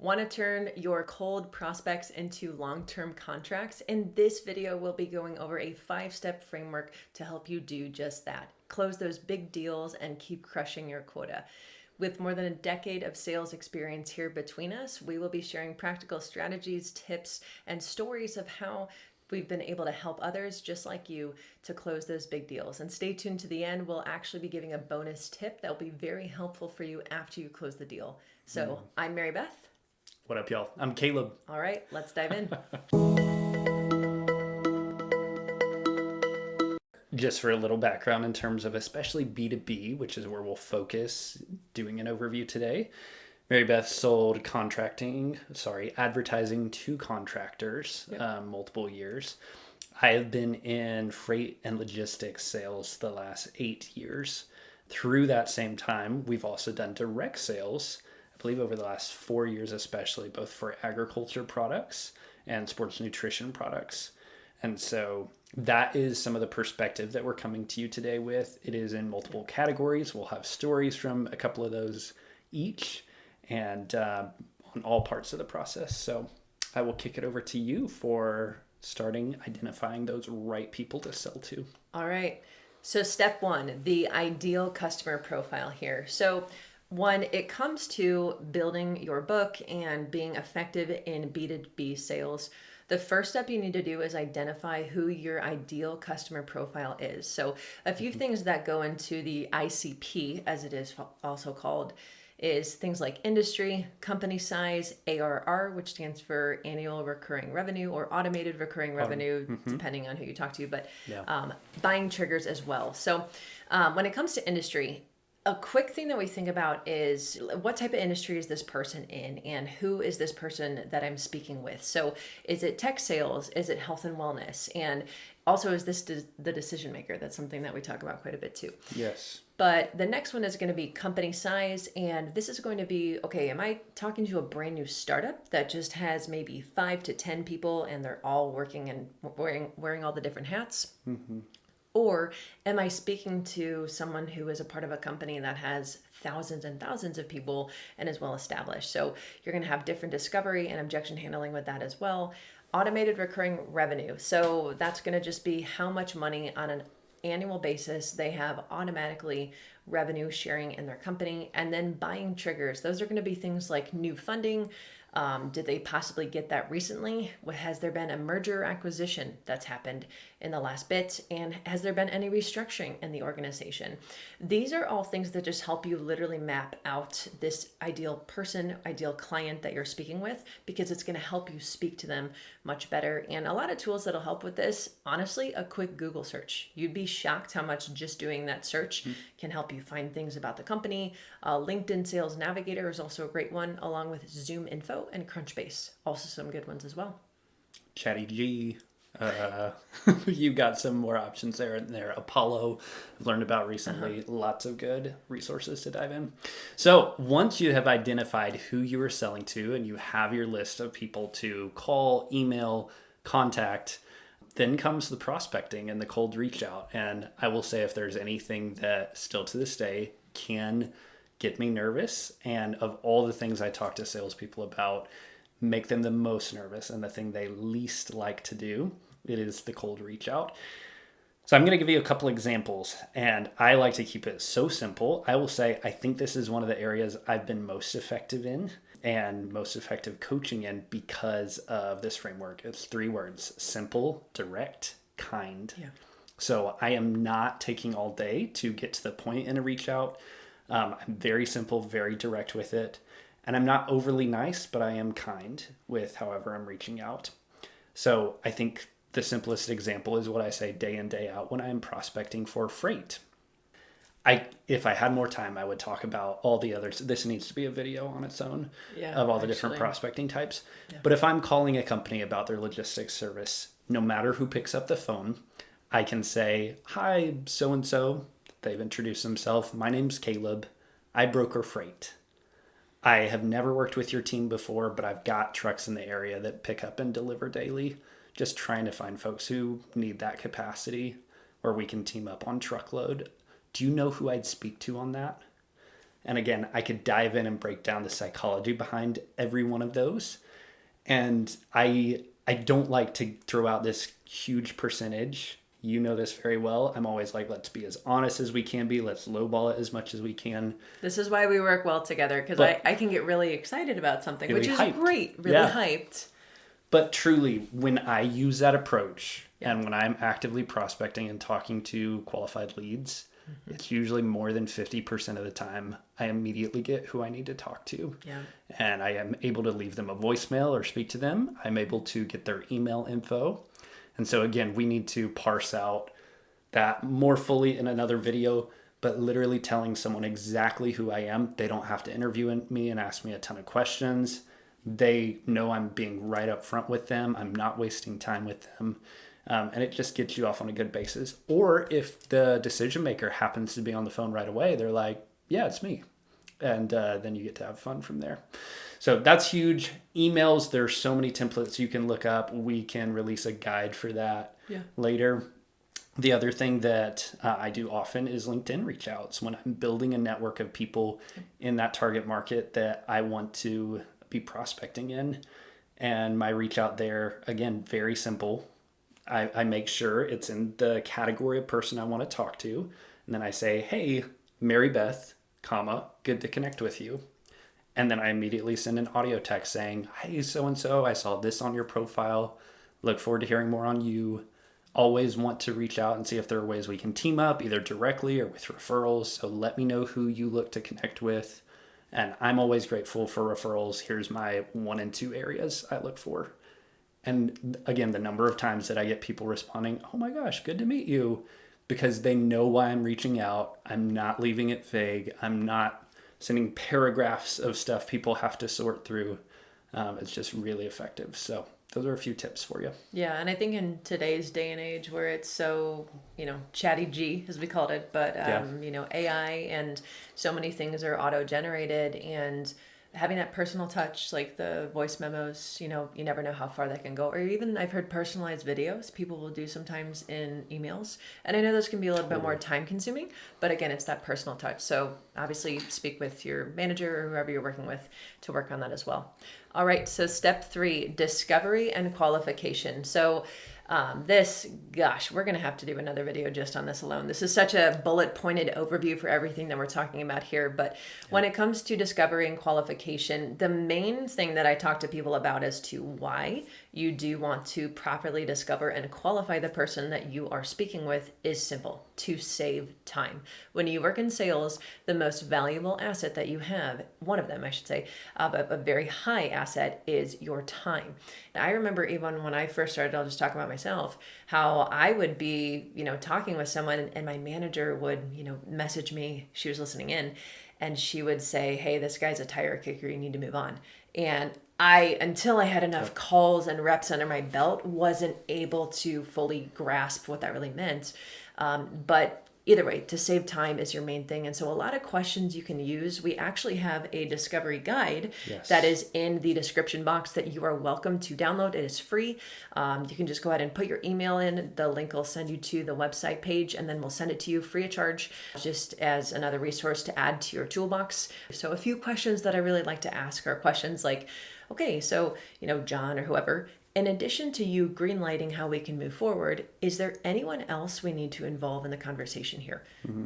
Want to turn your cold prospects into long-term contracts? In this video, we'll be going over a 5-step framework to help you do just that. Close those big deals and keep crushing your quota. With more than a decade of sales experience here between us, we will be sharing practical strategies, tips, and stories of how we've been able to help others just like you to close those big deals. And stay tuned to the end. We'll actually be giving a bonus tip that will be very helpful for you after you close the deal. So I'm Mary Beth. What up, y'all? I'm Caleb. All right, let's dive in. Just for a little background in terms of especially B2B, which is where we'll focus doing an overview today. Mary Beth sold advertising to contractors multiple years. I have been in freight and logistics sales the last 8 years. Through that same time, we've also done direct sales, I believe over the last 4 years, especially both for agriculture products and sports nutrition products. And so that is some of the perspective that we're coming to you today with. It is in multiple categories. We'll have stories from a couple of those each and on all parts of the process. So I will kick it over to you for starting identifying those right people to sell to. All right. So step one, the ideal customer profile here. So one, it comes to building your book and being effective in B2B sales. The first step you need to do is identify who your ideal customer profile is. So a few things that go into the ICP, as it is also called, is things like industry, company size, ARR, which stands for annual recurring revenue, or automated recurring revenue, depending on who you talk to, but buying triggers as well. So when it comes to industry, a quick thing that we think about is what type of industry is this person in and who is this person that I'm speaking with? So is it tech sales? Is it health and wellness? And also, is this the decision maker? That's something that we talk about quite a bit too. Yes. But the next one is going to be company size. And this is going to be, okay, am I talking to a brand new startup that just has maybe 5 to 10 people and they're all working and wearing all the different hats? Or am I speaking to someone who is a part of a company that has thousands and thousands of people and is well established? So you're going to have different discovery and objection handling with that as well. Automated recurring revenue. So that's going to just be how much money on an annual basis they have automatically revenue sharing in their company. And then buying triggers. Those are going to be things like new funding. Did they possibly get that recently? Has there been a merger or acquisition that's happened in the last bit? And has there been any restructuring in the organization? These are all things that just help you literally map out this ideal person, ideal client that you're speaking with, because it's going to help you speak to them much better. And a lot of tools that'll help with this, honestly, a quick Google search. You'd be shocked how much just doing that search can help you find things about the company. LinkedIn Sales Navigator is also a great one, along with Zoom Info and Crunchbase, also some good ones as well. Chatty G. You got some more options there and there. Apollo, I've learned about recently. Lots of good resources to dive in. So once you have identified who you are selling to and you have your list of people to call, email, contact, then comes the prospecting and the cold reach out. And I will say, if there's anything that still to this day can get me nervous, and of all the things I talk to salespeople about, make them the most nervous and the thing they least like to do, it is the cold reach out. So I'm going to give you a couple examples, and I like to keep it so simple. I will say I think this is one of the areas I've been most effective in and most effective coaching in because of this framework. It's 3 words: simple, direct, kind. Yeah. So I am not taking all day to get to the point in a reach out. I'm very simple, very direct with it. And I'm not overly nice, but I am kind with however I'm reaching out. So I think the simplest example is what I say day in, day out when I'm prospecting for freight. If I had more time, I would talk about all the others. This needs to be a video on its own of all the different prospecting types. Yeah. But if I'm calling a company about their logistics service, no matter who picks up the phone, I can say, "Hi, so-and-so." They've introduced themselves. "My name's Caleb. I broker freight. I have never worked with your team before, but I've got trucks in the area that pick up and deliver daily. Just trying to find folks who need that capacity where we can team up on truckload. Do you know who I'd speak to on that?" And again, I could dive in and break down the psychology behind every one of those. And I don't like to throw out this huge percentage. You know this very well. I'm always like, let's be as honest as we can be. Let's lowball it as much as we can. This is why we work well together, because I can get really excited about something, Really which is hyped. great, really Yeah. hyped. But truly, when I use that approach and when I'm actively prospecting and talking to qualified leads, it's usually more than 50% of the time I immediately get who I need to talk to. Yeah. And I am able to leave them a voicemail or speak to them. I'm able to get their email info. And so again, we need to parse out that more fully in another video, but literally telling someone exactly who I am. They don't have to interview me and ask me a ton of questions. They know I'm being right up front with them. I'm not wasting time with them. And it just gets you off on a good basis. Or if the decision maker happens to be on the phone right away, they're like, yeah, it's me. And then you get to have fun from there. So that's huge. Emails, there's so many templates you can look up. We can release a guide for that later. The other thing that I do often is LinkedIn reach outs when I'm building a network of people in that target market that I want to be prospecting in. And my reach out there, again, very simple. I make sure it's in the category of person I want to talk to. And then I say, hey, Mary Beth, comma, good to connect with you. And then I immediately send an audio text saying, hey, so-and-so, I saw this on your profile. Look forward to hearing more on you. Always want to reach out and see if there are ways we can team up, either directly or with referrals. So let me know who you look to connect with. And I'm always grateful for referrals. Here's my 1 and 2 areas I look for. And again, the number of times that I get people responding, oh my gosh, good to meet you, because they know why I'm reaching out. I'm not leaving it vague. I'm not sending paragraphs of stuff people have to sort through. It's just really effective. So those are a few tips for you. Yeah, and I think in today's day and age where it's so, chatty G, as we called it, but, AI and so many things are auto-generated, and having that personal touch, like the voice memos, you never know how far that can go. Or even I've heard personalized videos people will do sometimes in emails. And I know those can be a little bit more time consuming, but again, it's that personal touch. So obviously speak with your manager or whoever you're working with to work on that as well. All right, so step 3, discovery and qualification. So we're going to have to do another video just on this alone. This is such a bullet pointed overview for everything that we're talking about here. But when it comes to discovery and qualification, the main thing that I talk to people about as to why you do want to properly discover and qualify the person that you are speaking with is simple: to save time. When you work in sales, the most valuable asset that you have, one of them, I should say, a very high asset, is your time. I remember even when I first started, I'll just talk about myself, how I would be, talking with someone and my manager would, message me. She was listening in and she would say, hey, this guy's a tire kicker. You need to move on. And until I had enough calls and reps under my belt, wasn't able to fully grasp what that really meant. But either way, to save time is your main thing. And so a lot of questions you can use. We actually have a discovery guide that is in the description box that you are welcome to download. It is free. You can just go ahead and put your email in. The link will send you to the website page, and then we'll send it to you free of charge, just as another resource to add to your toolbox. So a few questions that I really like to ask are questions like, okay, so, John or whoever, in addition to you greenlighting how we can move forward, is there anyone else we need to involve in the conversation here?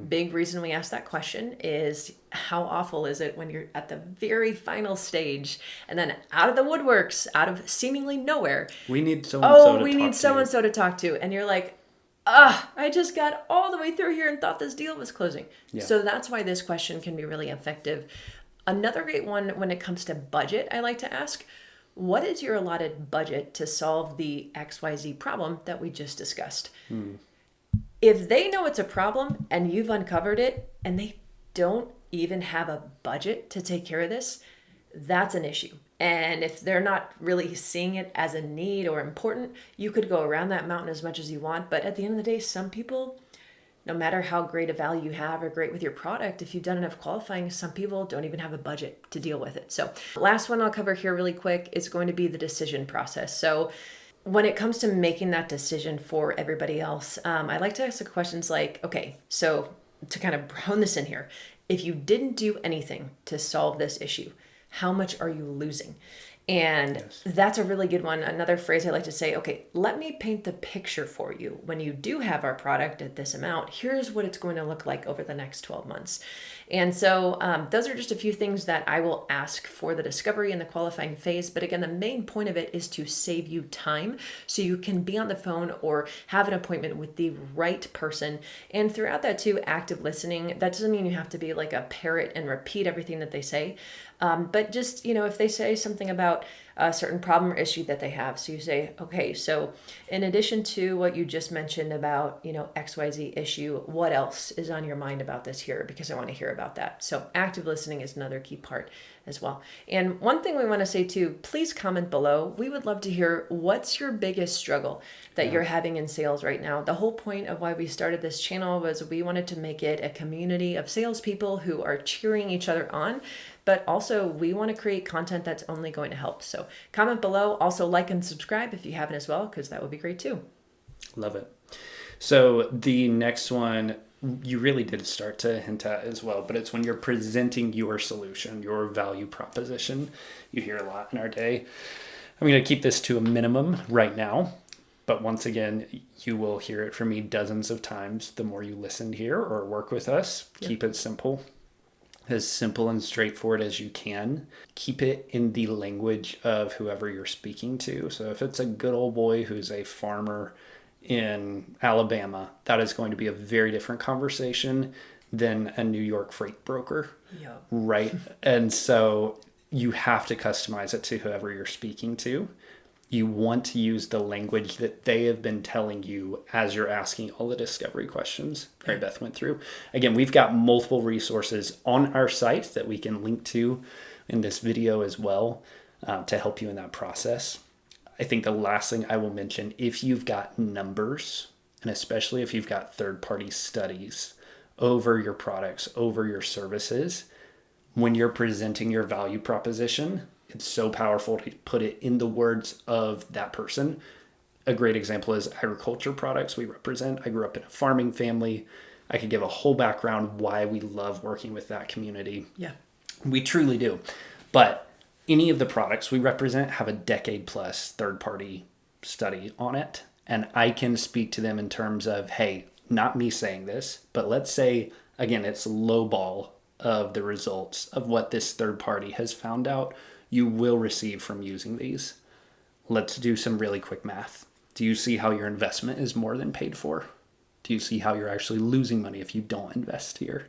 Big reason we ask that question is, how awful is it when you're at the very final stage and then out of the woodworks, out of seemingly nowhere, we need so-and-so we need so-and-so to talk to. And you're like, I just got all the way through here and thought this deal was closing. Yeah. So that's why this question can be really effective. Another great one when it comes to budget, I like to ask, what is your allotted budget to solve the XYZ problem that we just discussed? If they know it's a problem and you've uncovered it and they don't even have a budget to take care of this, that's an issue. And if they're not really seeing it as a need or important, you could go around that mountain as much as you want. But at the end of the day, some people, no matter how great a value you have or great with your product, if you've done enough qualifying, some people don't even have a budget to deal with it. So last one I'll cover here really quick is going to be the decision process. So when it comes to making that decision for everybody else, I like to ask the questions like, okay, so to kind of hone this in here, if you didn't do anything to solve this issue, how much are you losing? And that's a really good one. Another phrase I like to say, okay, let me paint the picture for you. When you do have our product at this amount, here's what it's going to look like over the next 12 months. And so those are just a few things that I will ask for the discovery and the qualifying phase. But again, the main point of it is to save you time so you can be on the phone or have an appointment with the right person. And throughout that too, active listening. That doesn't mean you have to be like a parrot and repeat everything that they say. But just, if they say something about a certain problem or issue that they have, so you say, okay, so in addition to what you just mentioned about, XYZ issue, what else is on your mind about this here? Because I want to hear about that. So active listening is another key part as well. And one thing we want to say too, please comment below. We would love to hear what's your biggest struggle that you're having in sales right now. The whole point of why we started this channel was we wanted to make it a community of salespeople who are cheering each other on, but also we want to create content that's only going to help. So comment below, also like and subscribe if you haven't as well, because that would be great too. Love it. So the next one, you really did start to hint at as well, but it's when you're presenting your solution, your value proposition. You hear a lot in our day. I'm going to keep this to a minimum right now, but once again, you will hear it from me dozens of times. The more you listen here or work with us, keep it simple. As simple and straightforward as you can. Keep it in the language of whoever you're speaking to. So if it's a good old boy who's a farmer in Alabama, that is going to be a very different conversation than a New York freight broker. Yeah. Right? And so you have to customize it to whoever you're speaking to. You want to use the language that they have been telling you as you're asking all the discovery questions Mary Beth went through. Again, we've got multiple resources on our site that we can link to in this video as well to help you in that process. I think the last thing I will mention, if you've got numbers, and especially if you've got third-party studies over your products, over your services, when you're presenting your value proposition, it's so powerful to put it in the words of that person. A great example is agriculture products we represent. I grew up in a farming family. I could give a whole background why we love working with that community. Yeah. We truly do. But any of the products we represent have a decade plus third-party study on it. And I can speak to them in terms of, hey, not me saying this, but let's say, again, it's lowball of the results of what this third party has found out you will receive from using these. Let's do some really quick math. Do you see how your investment is more than paid for? Do you see how you're actually losing money if you don't invest here?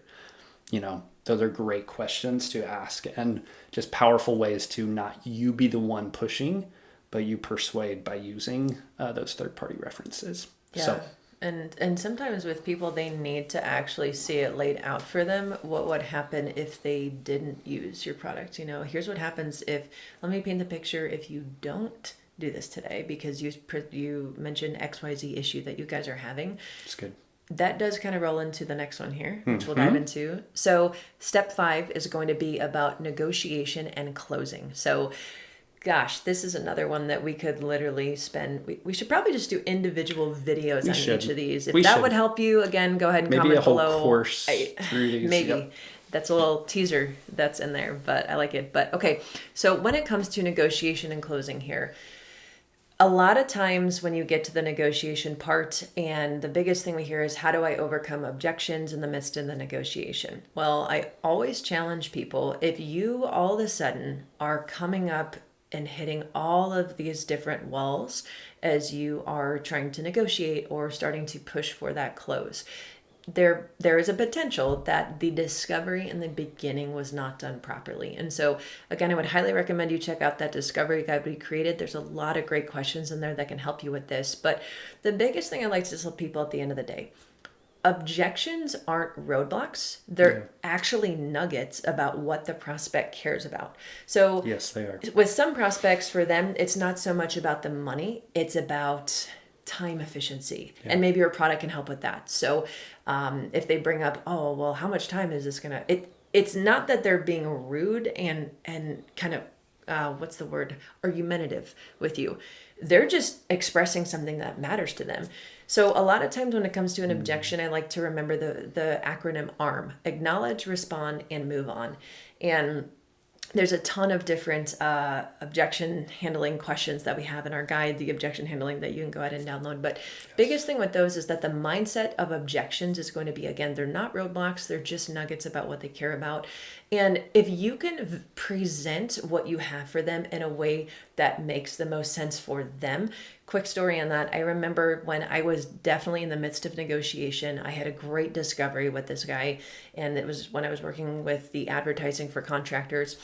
Those are great questions to ask and just powerful ways to not you be the one pushing, but you persuade by using those third-party references. Yeah. So, and sometimes with people, they need to actually see it laid out for them. What would happen if they didn't use your product? Here's what happens let me paint the picture if you don't do this today, because you mentioned XYZ issue that you guys are having. it's good. That does kind of roll into the next one here, which we'll dive into. So step 5 is going to be about negotiation and closing. So gosh, this is another one that we could literally spend. We should probably just do individual videos on each of these. If that would help you, again, go ahead and maybe comment below. Maybe a whole course through these. Maybe. Yep. That's a little teaser that's in there, but I like it. But okay, so when it comes to negotiation and closing here, a lot of times when you get to the negotiation part, and the biggest thing we hear is, how do I overcome objections in the midst of the negotiation? Well, I always challenge people, if you all of a sudden are coming up and hitting all of these different walls as you are trying to negotiate or starting to push for that close, there is a potential that the discovery in the beginning was not done properly. And so again, I would highly recommend you check out that discovery guide we created. There's a lot of great questions in there that can help you with this. But the biggest thing I like to tell people at the end of the day, objections aren't roadblocks. They're actually nuggets about what the prospect cares about. So yes, they are. With some prospects, for them, it's not so much about the money. It's about time efficiency. And maybe your product can help with that. So if they bring up, oh, well, how much time is this going to... It's not that they're being rude and kind of what's the word, argumentative with you. They're just expressing something that matters to them. So a lot of times when it comes to an objection, I like to remember the acronym ARM: acknowledge, respond, and move on. And there's a ton of different objection handling questions that we have in our guide, the objection handling, that you can go ahead and download. But biggest thing with those is that the mindset of objections is going to be, again, they're not roadblocks. They're just nuggets about what they care about. And if you can present what you have for them in a way that makes the most sense for them. Quick story on that. I remember when I was definitely in the midst of negotiation, I had a great discovery with this guy. And it was when I was working with the advertising for contractors.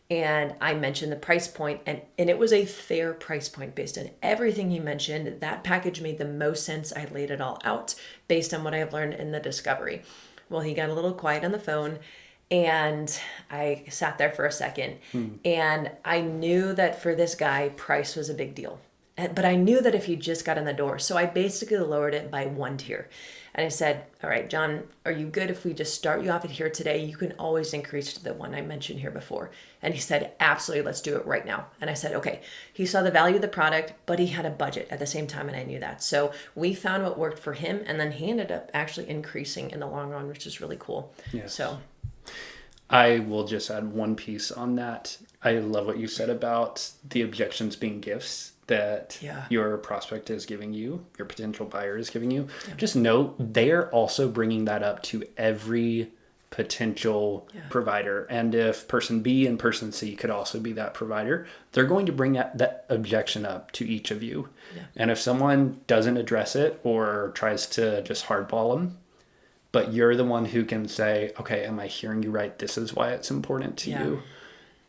And I mentioned the price point, and it was a fair price point based on everything he mentioned. That package made the most sense. I laid it all out based on what I have learned in the discovery. Well, he got a little quiet on the phone, and I sat there for a second, and I knew that for this guy, price was a big deal. But I knew that if he just got in the door, so I basically lowered it by 1 tier. And I said, all right, John, are you good if we just start you off at here today? You can always increase to the one I mentioned here before. And he said, absolutely, let's do it right now. And I said, okay. He saw the value of the product, but he had a budget at the same time, and I knew that. So we found what worked for him, and then he ended up actually increasing in the long run, which is really cool. Yes. So I will just add one piece on that. I love what you said about the objections being gifts that your prospect is giving you, your potential buyer is giving you. Just note, they're also bringing that up to every potential provider. And if person B and person C could also be that provider, they're going to bring that objection up to each of you. And if someone doesn't address it or tries to just hardball them, but you're the one who can say, okay, am I hearing you right? This is why it's important to you.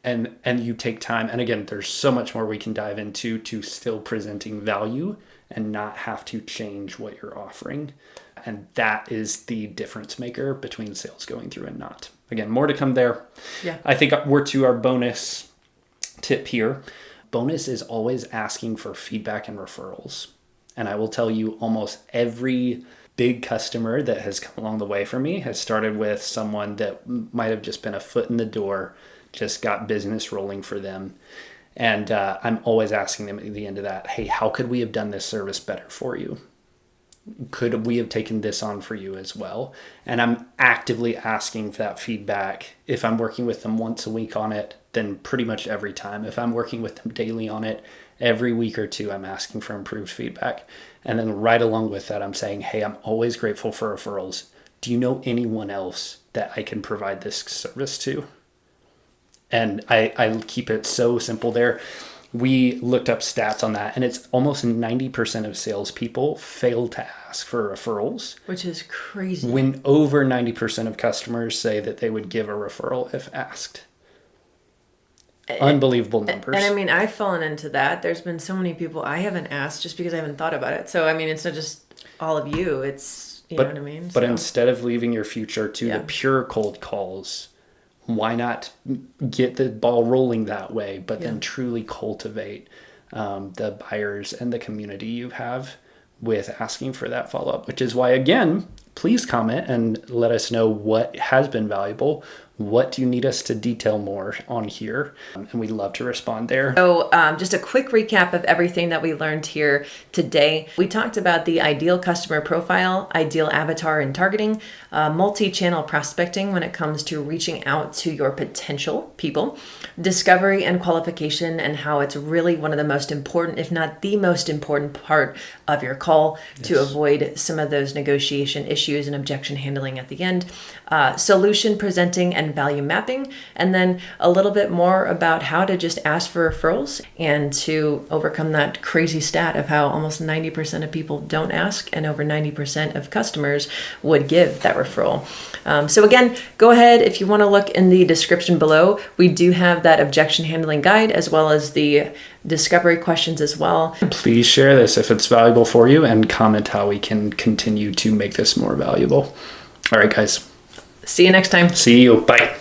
And you take time. And again, there's so much more we can dive into to still presenting value and not have to change what you're offering. And that is the difference maker between sales going through and not. Again, more to come there. I think we're to our bonus tip here. Bonus is always asking for feedback and referrals. And I will tell you, almost every big customer that has come along the way for me has started with someone that might have just been a foot in the door, just got business rolling for them. And I'm always asking them at the end of that, hey, how could we have done this service better for you? Could we have taken this on for you as well? And I'm actively asking for that feedback. If I'm working with them once a week on it, then pretty much every time. If I'm working with them daily on it, every week or two, I'm asking for improved feedback. And then right along with that, I'm saying, hey, I'm always grateful for referrals. Do you know anyone else that I can provide this service to? And I keep it so simple there. We looked up stats on that, and it's almost 90% of salespeople fail to ask for referrals. Which is crazy. When over 90% of customers say that they would give a referral if asked. Unbelievable numbers. And I mean, I've fallen into that. There's been so many people I haven't asked just because I haven't thought about it. So, I mean, it's not just all of you. It's, you know what I mean? But instead of leaving your future to the pure cold calls, why not get the ball rolling that way, but then truly cultivate the buyers and the community you have with asking for that follow-up, which is why, again, please comment and let us know what has been valuable. What do you need us to detail more on here? And we'd love to respond there. So just a quick recap of everything that we learned here today. We talked about the ideal customer profile, ideal avatar and targeting, multi-channel prospecting when it comes to reaching out to your potential people, discovery and qualification, and how it's really one of the most important, if not the most important part of your call to avoid some of those negotiation issues and objection handling at the end, solution presenting and value mapping, and then a little bit more about how to just ask for referrals and to overcome that crazy stat of how almost 90% of people don't ask and over 90% of customers would give that referral. So again, go ahead if you want to look in the description below. We do have that objection handling guide as well as the discovery questions as well. Please share this if it's valuable for you and comment how we can continue to make this more valuable. All right, guys. See you next time. See you. Bye.